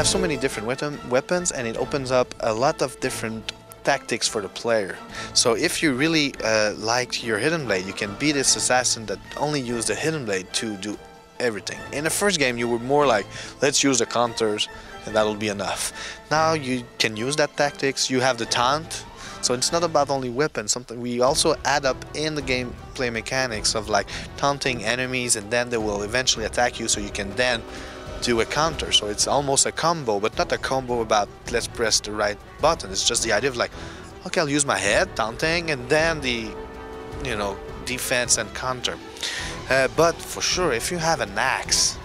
have so many different weapons, and it opens up a lot of different tactics for the player. So if you really like your hidden blade, you can be this assassin that only use the hidden blade to do everything. In the first game you were more like, let's use the counters and that'll be enough. Now you can use that tactics, you have the taunt, so it's not about only weapons. Something we also add up in the gameplay mechanics of like taunting enemies, and then they will eventually attack you, so you can then do a counter. So it's almost a combo, but not a combo about let's press the right button. It's just the idea of like, okay, I'll use my head, taunting, and then the, you know, defense and counter. But for sure, if you have an axe,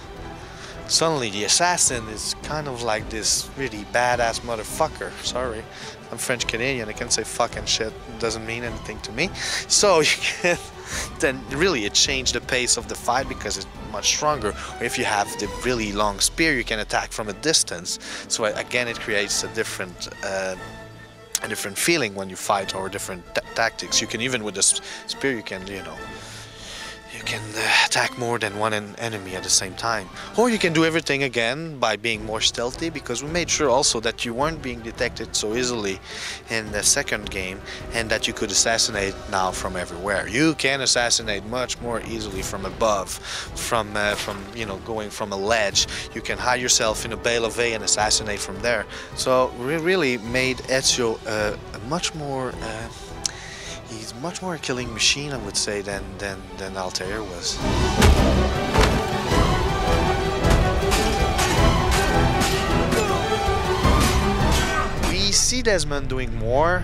suddenly the assassin is kind of like this really badass motherfucker. Sorry, I'm French Canadian, I can say fuck and shit, it doesn't mean anything to me. So you can, then really it changed the pace of the fight because it's much stronger. Or if you have the really long spear, you can attack from a distance. So again, it creates a different feeling when you fight, or different tactics. You can even with the spear, you can, you know, you can attack more than one enemy at the same time. Or you can do everything again by being more stealthy, because we made sure also that you weren't being detected so easily in the second game, and that you could assassinate now from everywhere. You can assassinate much more easily from above, from you know, going from a ledge. You can hide yourself in a bale of hay and assassinate from there. So we really made Ezio a much more he's much more a killing machine, I would say, than Altair was. We see Desmond doing more,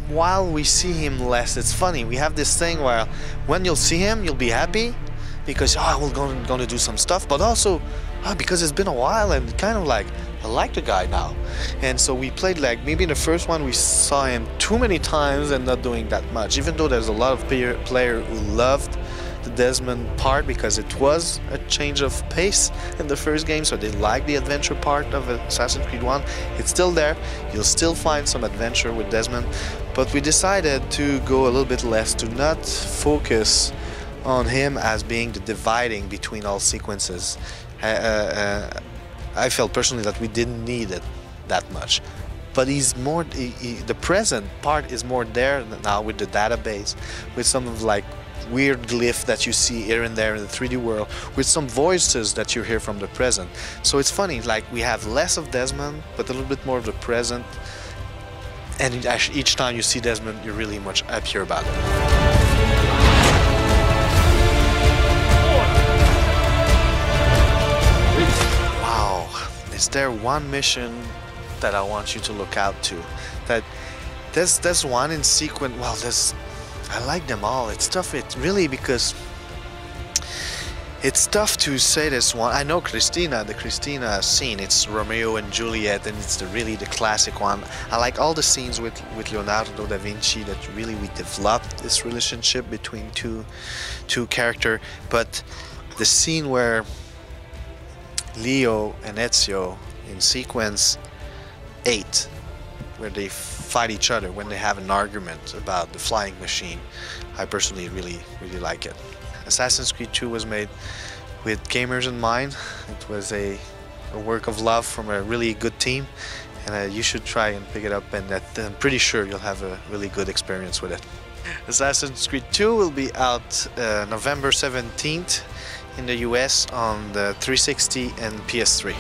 while we see him less. It's funny, we have this thing where when you'll see him, you'll be happy, because, oh, we're going to do some stuff, but also, oh, because it's been a while, and kind of like, I like the guy now. And so we played, like, maybe in the first one we saw him too many times and not doing that much, even though there's a lot of player who loved the Desmond part because it was a change of pace in the first game, so they like the adventure part of Assassin's Creed 1. It's still there, you'll still find some adventure with Desmond, but we decided to go a little bit less, to not focus on him as being the dividing between all sequences. I felt personally that we didn't need it that much, but he's more, the present part is more there now with the database, with some of like weird glyph that you see here and there in the 3D world, with some voices that you hear from the present. So it's funny, like we have less of Desmond, but a little bit more of the present, and actually each time you see Desmond, you're really much happier about it. Is there one mission that I want you to look out to? That there's one in sequence. Well, I like them all. It's tough. It really, because it's tough to say this one. I know Christina, the Christina scene. It's Romeo and Juliet, and it's really the classic one. I like all the scenes with Leonardo da Vinci, that really we developed this relationship between two characters. But the scene where Leo and Ezio in sequence 8, where they fight each other when they have an argument about the flying machine, I personally really like it. Assassin's Creed 2 was made with gamers in mind. It was a work of love from a really good team, and you should try and pick it up, and I'm pretty sure you'll have a really good experience with it. Assassin's Creed 2 will be out November 17th in the US on the 360 and PS3.